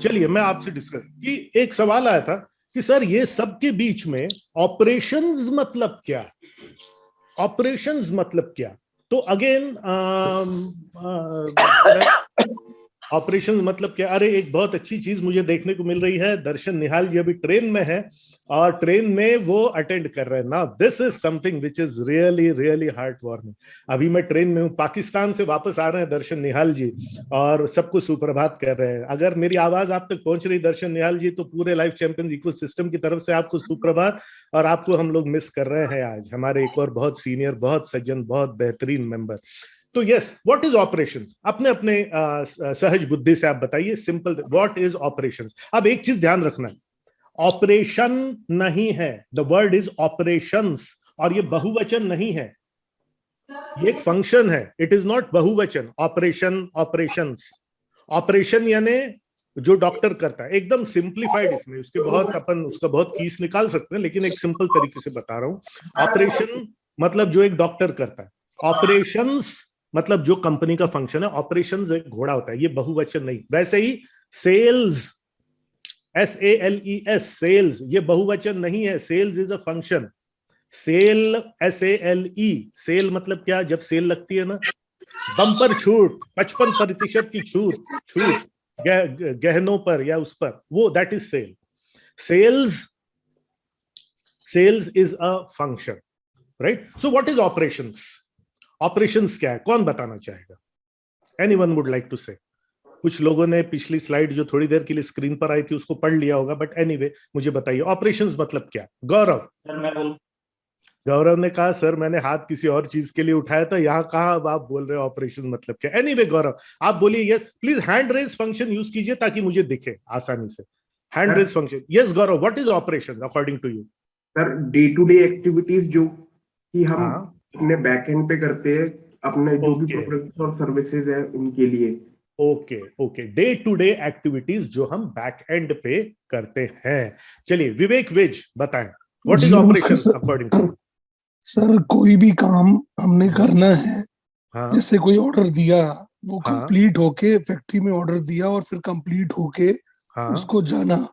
चलिए मैं आपसे डिस्कस कि एक सवाल आया था कि सर ये सब के बीच में ऑपरेशंस मतलब क्या, ऑपरेशंस मतलब क्या। तो अगेन ऑपरेशन मतलब क्या। अरे एक बहुत अच्छी चीज मुझे देखने को मिल रही है, दर्शन निहाल जी अभी ट्रेन में है और ट्रेन में वो अटेंड कर रहे हैं ना। This is something which is really really heart warming. अभी मैं ट्रेन में हूँ, पाकिस्तान से वापस आ रहे हैं दर्शन निहाल जी और सबको सुप्रभात कर रहे हैं। अगर मेरी आवाज आप तक पहुंच रही दर्शन निहाल जी, तो पूरे लाइफ चैंपियंस इकोसिस्टम की तरफ से आपको सुप्रभात। और आपको हम लोग मिस कर रहे हैं आज, हमारे एक और बहुत सीनियर, बहुत सज्जन, बहुत बेहतरीन मेंबर। तो यस, व्हाट इज ऑपरेशंस, अपने अपने सहज बुद्धि से आप बताइए, सिंपल व्हाट इज ऑपरेशंस। अब एक चीज ध्यान रखना है, ऑपरेशन नहीं है, द वर्ड इज ऑपरेशंस, और ये बहुवचन नहीं है, ये एक फंक्शन है, इट इज नॉट बहुवचन। ऑपरेशन, ऑपरेशंस, ऑपरेशन यानी जो डॉक्टर करता है, एकदम सिंप्लीफाइड इसमें, उसके बहुत अपन उसका बहुत कीस निकाल सकते हैं, लेकिन एक सिंपल तरीके से बता रहा हूं। ऑपरेशन मतलब जो एक डॉक्टर करता है, ऑपरेशंस मतलब जो कंपनी का फंक्शन है। ऑपरेशंस एक घोड़ा होता है, ये बहुवचन नहीं। वैसे ही सेल्स, SALES, सेल्स, ये बहुवचन नहीं है, sales is a function. Sale, SALE, sale मतलब क्या, जब सेल लगती है ना, बम्पर छूट, 55% की छूट, छूट गहनों पर या उस पर, वो that is sale. Sales, sales is a function, right. So what is operations, operations क्या है, कौन बताना चाहेगा। एनीवन वुड लाइक टू से। कुछ लोगों ने पिछली स्लाइड जो थोड़ी देर के लिए स्क्रीन पर आई थी उसको पढ़ लिया होगा, बट एनीवे मुझे बताइए ऑपरेशंस मतलब क्या। गौरव, गौरव ने कहा सर मैंने हाथ किसी और चीज के लिए उठाया था, यहाँ कहाँ अब आप बोल रहे हो ऑपरेशन मतलब क्या। एनीवे गौरव आप बोलिए yes please, hand raise function use कीजिए ताकि मुझे दिखे आसानी से। Hand raise function, yes Gaurav, what is operation according to you. Sir day to day activities जो कि हम हाँ, अपने बैक एंड पे करते हैं, अपने जो भी ओके प्रोडक्ट्स और सर्विसेज है उनके लिए। Okay okay, day to day activities जो हम बैक एंड पे करते हैं। चलिए विवेक विज बताएं, व्हाट इज जी नमस्कार operation sir. According to you. Sir कोई भी काम हमने करना है, हाँ जैसे कोई ऑर्डर दिया, वो हाँ कंप्लीट होके फैक्ट्री में ऑर्डर दिया और फिर कंप्लीट होके हाँ उसको जाना,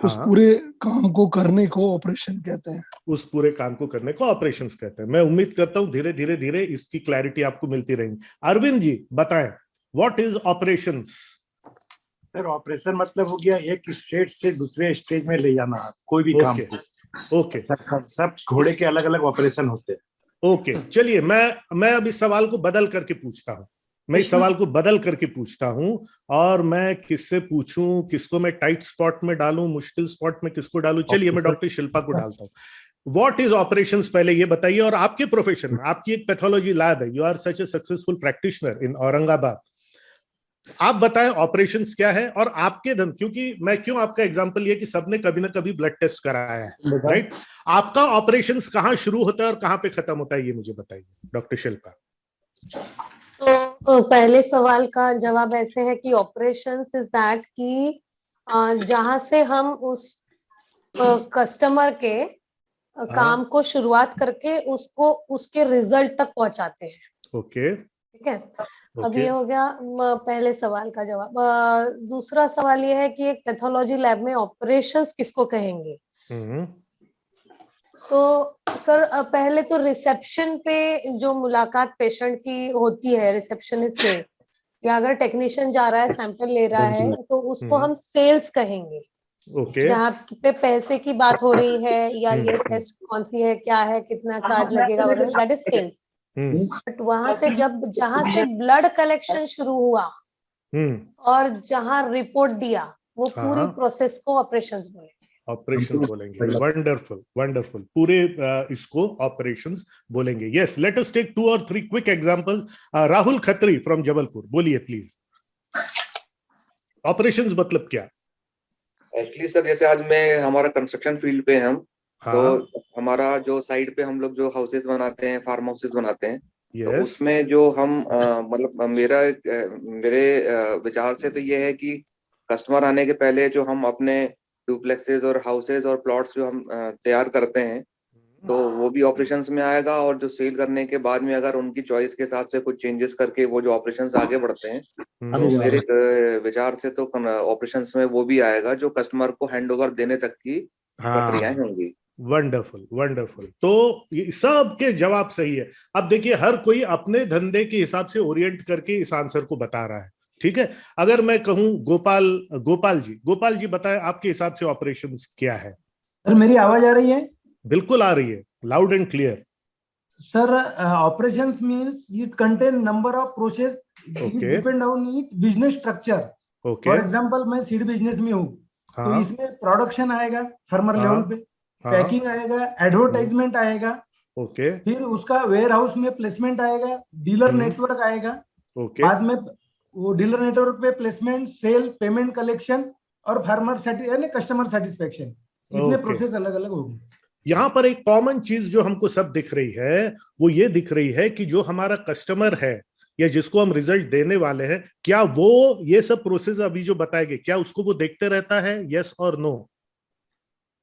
उस हाँ, पूरे काम को करने को ऑपरेशन कहते हैं। उस पूरे काम को करने को ऑपरेशंस कहते हैं। मैं उम्मीद करता हूं धीरे धीरे धीरे इसकी क्लैरिटी आपको मिलती रहेगी। अरविंद जी बताएं, what is operations. Sir operation मतलब हो गया एक स्टेज से दूसरे स्टेज में ले जाना कोई भी काम ओके को। ओके सब घोड़े के अलग अलग ऑपरेशन होते हैं। ओके, चलिए मैं अब इस सवाल को बदल करके पूछता हूं। मैं इस सवाल को बदल करके पूछता हूं, और मैं किससे पूछूं, किसको मैं टाइट स्पॉट में डालूं, मुश्किल स्पॉट में किसको डालूं। चलिए मैं डॉक्टर शिल्पा को डालता हूं। व्हाट इज ऑपरेशंस पहले ये बताइए, और आपके प्रोफेशन में, आपकी एक पैथोलॉजी लैब है, you are such a successful practitioner in Aurangabad, आप बताएं ऑपरेशंस क्या है। और आपके धन, क्योंकि मैं क्यों आपका एग्जांपल ये कि सबने कभी ना कभी ब्लड टेस्ट कराया है, राइट। आपका ऑपरेशंस कहां शुरू होता है और कहां पे खत्म होता है, ये मुझे बताइए डॉक्टर शिल्पा। तो पहले सवाल का जवाब ऐसे है कि ऑपरेशंस इज दैट कि जहां से हम उस कस्टमर के काम को शुरुआत करके उसको उसके रिजल्ट तक पहुंचाते हैं। ओके ठीक है, अब ओके ये हो गया पहले सवाल का जवाब। दूसरा सवाल ये है कि एक पैथोलॉजी लैब में ऑपरेशंस किसको कहेंगे। तो सर पहले तो रिसेप्शन पे जो मुलाकात पेशेंट की होती है रिसेप्शनिस्ट से, या अगर टेक्नीशियन जा रहा है सैंपल ले रहा है, तो उसको हम सेल्स कहेंगे। ओके जहाँ पे पैसे की बात हो रही है, या ये टेस्ट कौन सी है, क्या है, कितना चार्ज लगेगा वगैरह, दैट इज सेल्स। बट वहां से जहां से ब्लड कलेक्शन शुरू हुआ और जहां रिपोर्ट दिया, वो पूरी प्रोसेस को ऑपरेशंस बोले। ऑपरेशंस बोलेंगे, वंडरफुल वंडरफुल, पूरे इसको ऑपरेशंस बोलेंगे। यस, लेट अस टेक 2 और 3 quick examples. Rahul Khatri from Jabalpur, बोलिए प्लीज, ऑपरेशंस मतलब क्या। एक्चुअली सर जैसे आज मैं हमारा कंस्ट्रक्शन फील्ड पे हम, हाँ, तो हमारा जो साइड पे हम लोग जो हाउसेस बनाते हैं, फार्म हाउसेस बनाते हैं, तो यस उसमें जो हम मतलब मेरे विचार से तो ये है कि कस्टमर आने के पहले जो हम अपने डुप्लेक्सेस और हाउसेस और प्लॉट्स जो हम तैयार करते हैं, तो वो भी ऑपरेशंस में आएगा, और जो सेल करने के बाद में अगर उनकी चॉइस के हिसाब से कुछ चेंजेस करके वो जो ऑपरेशंस आगे बढ़ते हैं, तो मेरे विचार से तो ऑपरेशंस में वो भी आएगा जो कस्टमर को हैंडओवर देने तक की प्रक्रियाएं होंगी। Wonderful wonderful. तो ये सब के जवाब सही है। अब देखिए, हर कोई अपने धंधे के हिसाब से ओरिएंट करके इस आंसर को बता रहा है, ठीक है। अगर मैं कहूं गोपाल जी बताएं आपके हिसाब से ऑपरेशंस क्या है? सर मेरी आवाज आ रही है? बिल्कुल आ रही है, loud and clear. Sir operations means it contain number of process, depend on it business structure. For example मैं सीड बिजनेस में हूँ, तो इसमें प्रोडक्शन आएगा फार्मर लेवल पे, पैकिंग आएगा, एडवर्टाइजमेंट आएगा, फिर उसका वेयर हाउस में प्लेसमेंट आएगा, डीलर नेटवर्क आएगा, बाद में वो डीलर नेटवर्क पे प्लेसमेंट, सेल, पेमेंट कलेक्शन और फार्मर कस्टमर सेटिस्फेक्शन, इतने प्रोसेस अलग अलग होंगे। यहाँ पर एक कॉमन चीज जो हमको सब दिख रही है, वो ये दिख रही है कि जो हमारा कस्टमर है या जिसको हम रिजल्ट देने वाले हैं, क्या वो ये सब प्रोसेस अभी जो बताएंगे, क्या उसको वो देखते रहता है? यस और नो?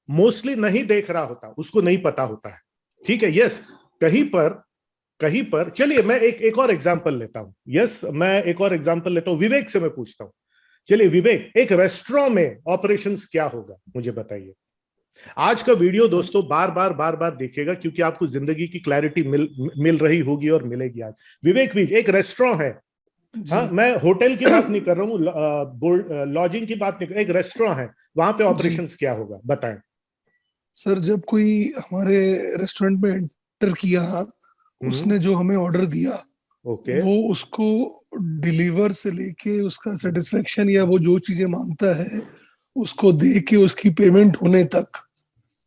मोस्टली नहीं देख रहा होता, उसको नहीं पता होता है, ठीक है। यस, कहीं पर चलिए मैं एक और एग्जांपल लेता हूं। यस, मैं एक और एग्जांपल लेता हूं, विवेक से मैं पूछता हूं। चलिए विवेक, एक रेस्टोरेंट में ऑपरेशंस क्या होगा, मुझे बताइए। आज का वीडियो दोस्तों बार बार देखिएगा, क्योंकि आपको जिंदगी की क्लैरिटी मिल रही होगी और मिलेगी आज। विवेक भी एक रेस्टोरेंट है, हाँ, मैं होटल की बात नहीं कर रहा हूँ, लॉजिंग की बात नहीं कर रहा, एक रेस्टोरेंट है, वहां पे ऑपरेशंस क्या होगा, बताएं। सर जब कोई हमारे रेस्टोरेंट में एंटर किया, उसने जो हमें ऑर्डर दिया, वो उसको डिलीवर से लेके उसका सेटिस्फेक्शन या वो जो चीजें मांगता है उसको दे के उसकी पेमेंट होने तक,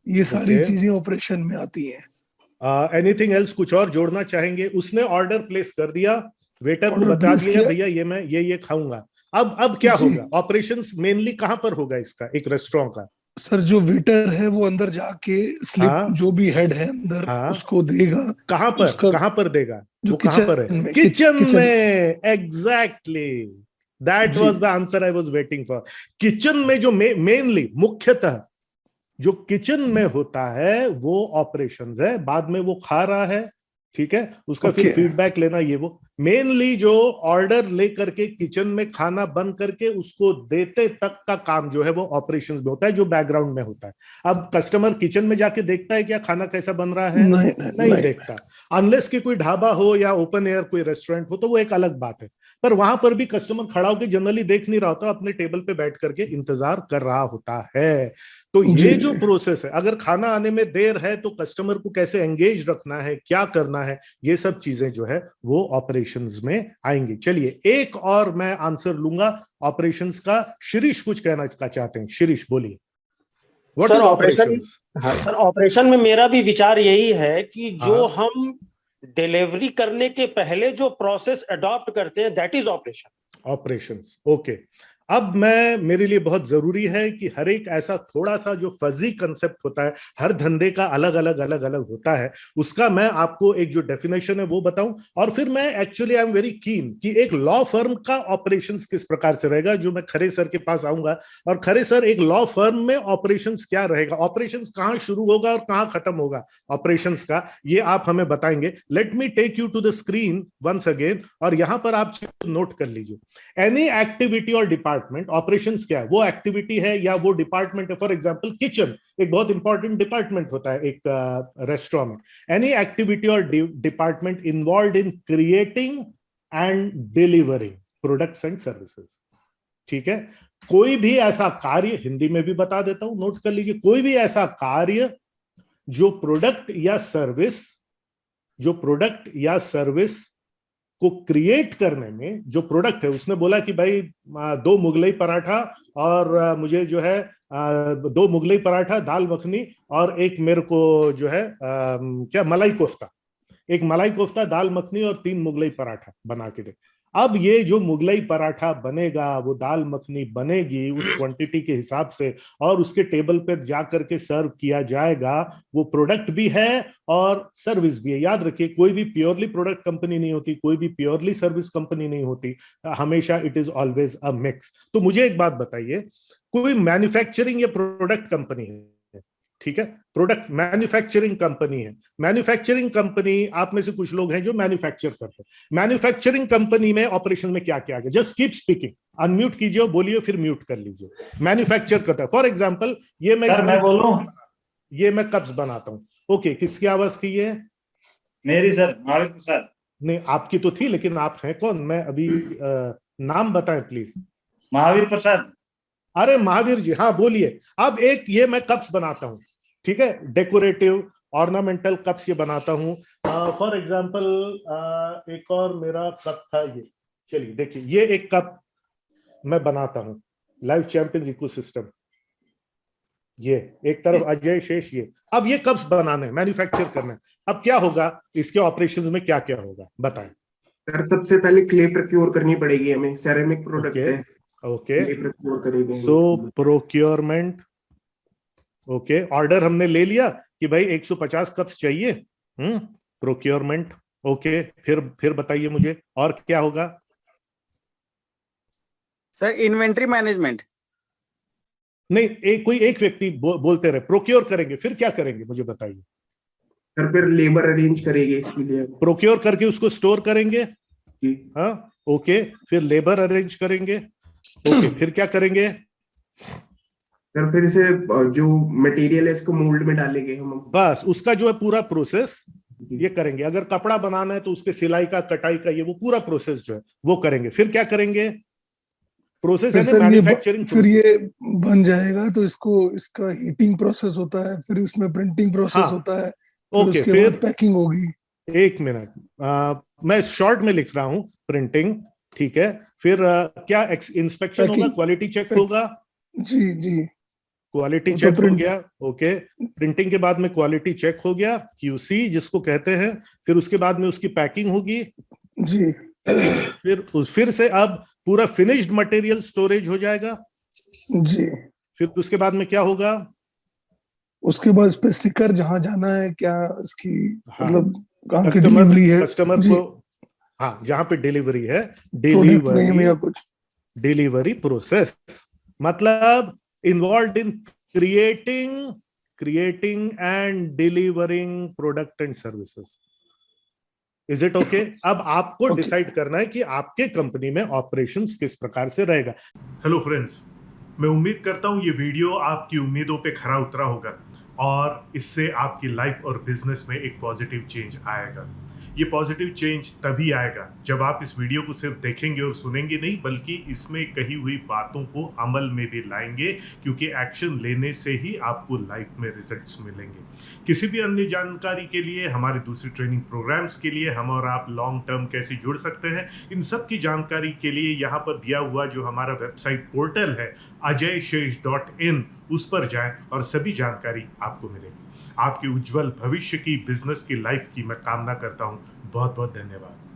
ये सारी चीजें ऑपरेशन में आती हैं। एनीथिंग एल्स, कुछ और जोड़ना चाहेंगे? उसने ऑर्डर प्लेस कर दिया, वेटर को बता दिया भैया ये मैं ये खाऊंगा, अब क्या होगा? ऑपरेशंस मेनली कहां पर होगा इसका, एक रेस्टोरेंट का? सर जो वेटर है वो अंदर जाके स्लिप, जो भी हेड है अंदर, उसको देगा। कहां पर देगा? जो कहां पर है? किचन में। Exactly, that was the answer I was waiting for. Kitchen में जो मेनली मुख्यतः जो किचन में होता है वो ऑपरेशंस है, बाद में वो खा रहा है, ठीक है, उसका फिर फीडबैक लेना, ये वो मेनली जो ऑर्डर लेकर के किचन में खाना बंद करके उसको देते तक का काम जो है वो ऑपरेशंस में होता है, जो बैकग्राउंड में होता है। अब कस्टमर किचन में जाके देखता है क्या खाना कैसा बन रहा है? नहीं देखता, अनलेस कि कोई ढाबा हो या ओपन एयर कोई रेस्टोरेंट हो, तो वो एक अलग बात है। पर वहां पर भी कस्टमर खड़ा होकर जनरली देख नहीं रहा होता, अपने टेबल पे बैठ करके इंतजार कर रहा होता है। तो ये जो प्रोसेस है, अगर खाना आने में देर है तो कस्टमर को कैसे एंगेज रखना है, क्या करना है, ये सब चीजें जो है वो ऑपरेशंस में आएंगी। चलिए एक और मैं आंसर लूंगा ऑपरेशंस का। शिरीष कुछ कहना चाहते हैं, शिरीष बोलिए। सर ऑपरेशन में मेरा भी विचार यही है कि जो हम डिलीवरी करने के पहले जो प्रोसेस अडॉप्ट करते हैं, दैट इज ऑपरेशंस। ओके, अब मेरे लिए बहुत जरूरी है कि हर एक ऐसा थोड़ा सा जो फजी कंसेप्ट होता है, हर धंधे का अलग अलग होता है, उसका मैं आपको एक जो डेफिनेशन है वो बताऊं, और फिर मैं actually I am very keen कि एक लॉ फर्म का ऑपरेशंस किस प्रकार से रहेगा, जो मैं खरे सर के पास आऊंगा। और खरे सर, एक लॉ फर्म में ऑपरेशंस क्या रहेगा, ऑपरेशंस कहां शुरू होगा और कहां खत्म होगा ऑपरेशंस का, ये आप हमें बताएंगे। Let me take you to the screen once again, और यहां पर आप नोट कर लीजिए। एनी एक्टिविटी और डिपार्टमेंट, ऑपरेशंस क्या है, वो एक्टिविटी है या वो डिपार्टमेंट है। फॉर एग्जांपल किचन एक बहुत इंपॉर्टेंट डिपार्टमेंट होता है एक रेस्टोरेंट में। एनी एक्टिविटी और department involved in creating and delivering products and services, ठीक है। कोई भी ऐसा कार्य, हिंदी में भी बता देता हूं, नोट कर लीजिए, कोई भी ऐसा कार्य जो प्रोडक्ट या सर्विस को क्रिएट करने में, जो प्रोडक्ट है, उसने बोला कि भाई 2 मुगलई पराठा और मुझे जो है 2 मुगलई पराठा, दाल मखनी और एक मेरे को जो है क्या मलाई कोफ्ता, एक मलाई कोफ्ता, दाल मखनी और 3 मुगलई पराठा बना के दे। अब ये जो मुगलई पराठा बनेगा, वो दाल मखनी बनेगी उस क्वांटिटी के हिसाब से, और उसके टेबल पर जाकर के सर्व किया जाएगा। वो प्रोडक्ट भी है और सर्विस भी है। याद रखिए, कोई भी प्योरली प्रोडक्ट कंपनी नहीं होती, कोई भी प्योरली सर्विस कंपनी नहीं होती, हमेशा it is always a mix. तो मुझे एक बात बताइए, कोई मैन्युफैक्चरिंग या प्रोडक्ट कंपनी है, ठीक है, प्रोडक्ट मैन्युफैक्चरिंग कंपनी है। मैन्युफैक्चरिंग कंपनी, आप में से कुछ लोग हैं जो मैन्युफैक्चर करते हैं। मैन्युफैक्चरिंग कंपनी में ऑपरेशन में क्या क्या है, जस्ट कीप स्पीकिंग, अनम्यूट कीजिए, बोलिए, फिर म्यूट कर लीजिए। मैन्युफैक्चर करता है, फॉर एग्जांपल ये मैं बोलूं, ये मैं कप्स बनाता हूं। ओके, किसकी आवाज थी ये? मेरी सर, महावीर प्रसाद। नहीं, आपकी तो थी, लेकिन आप हैं कौन? मैं अभी नाम बताएं प्लीज। महावीर प्रसाद। अरे महावीर जी, हाँ बोलिए। अब एक ये मैं कप्स बनाता हूँ, ठीक है, डेकोरेटिव ऑर्नामेंटल कप्स ये बनाता हूँ। फॉर एग्जांपल एक और मेरा कप था ये, चलिए देखिए, ये एक कप मैं बनाता हूँ, लाइफ चैंपियंस इकोसिस्टम। ये एक तरफ अजय शेष, ये अब ये कप्स बनाने, मैन्युफैक्चर करना है। अब क्या होगा, इसके ऑपरेशंस में क्या क्या होगा बताएं। सर सबसे पहले क्ले प्रोक्योर करनी पड़ेगी हमें, सेरेमिक प्रोडक्ट है। ओके, प्रोक्योर करेंगे। सो प्रोक्योरमेंट, ओके, ऑर्डर हमने ले लिया कि भाई 150 कप्स चाहिए। प्रोक्योरमेंट, ओके, फिर बताइए मुझे और क्या होगा। Sir inventory management. नहीं, कोई एक व्यक्ति बोलते रहे। प्रोक्योर करेंगे, फिर क्या करेंगे मुझे बताइए। सर फिर लेबर अरेंज करेंगे इसके लिए। प्रोक्योर करके उसको स्टोर करेंगे, हाँ, ओके, फिर लेबर अरेंज करेंगे, ओके, फिर क्या करेंगे। सर फिर से जो मटेरियल है इसको मोल्ड में डालेंगे हम, बस उसका जो है पूरा प्रोसेस ये करेंगे। अगर कपड़ा बनाना है तो उसके सिलाई का, कटाई का, ये वो पूरा प्रोसेस जो है वो करेंगे। फिर क्या करेंगे, प्रोसेस है ना मैन्युफैक्चरिंग। फिर ये बन जाएगा तो इसका हीटिंग प्रोसेस होता है, फिर इसमें प्रिंटिंग प्रोसेस होता है, फिर ओके, उसके बाद पैकिंग होगी। एक मिनट, मैं शॉर्ट में लिख रहा हूं, प्रिंटिंग, ठीक है, फिर क्या इंस्पेक्शन होगा, क्वालिटी चेक होगा। जी जी, क्वालिटी चेक हो गया, ओके, प्रिंटिंग के बाद में क्वालिटी चेक हो गया, QC जिसको कहते हैं, फिर उसके बाद में उसकी पैकिंग होगी जी, फिर से अब पूरा फिनिश्ड मटेरियल स्टोरेज हो जाएगा जी, फिर उसके बाद में क्या होगा, उसके बाद इस पे स्टिकर जहां जाना है, क्या इसकी मतलब कहाँ की कस्टमर डिलीवरी है, कस्टमर को, हाँ, जहां पे डिलीवरी है, डिलीवरी प्रोसेस, मतलब involve in creating and delivering product and services. Is it okay? अब आपको डिसाइड करना है कि आपके कंपनी में ऑपरेशंस किस प्रकार से रहेगा। हेलो फ्रेंड्स, मैं उम्मीद करता हूं ये वीडियो आपकी उम्मीदों पे खरा उतरा होगा और इससे आपकी लाइफ और बिजनेस में एक पॉजिटिव चेंज आएगा। ये पॉजिटिव चेंज तभी आएगा जब आप इस वीडियो को सिर्फ देखेंगे और सुनेंगे नहीं, बल्कि इसमें कही हुई बातों को अमल में भी लाएंगे, क्योंकि एक्शन लेने से ही आपको लाइफ में रिजल्ट्स मिलेंगे। किसी भी अन्य जानकारी के लिए, हमारे दूसरी ट्रेनिंग प्रोग्राम्स के लिए, हम और आप लॉन्ग टर्म कैसे जुड़ सकते हैं, इन सब की जानकारी के लिए यहाँ पर दिया हुआ जो हमारा वेबसाइट पोर्टल है ajaysesh.in, उस पर जाएं और सभी जानकारी आपको मिलेगी। आपके उज्जवल भविष्य की, बिजनेस की, लाइफ की मैं कामना करता हूं। बहुत बहुत धन्यवाद।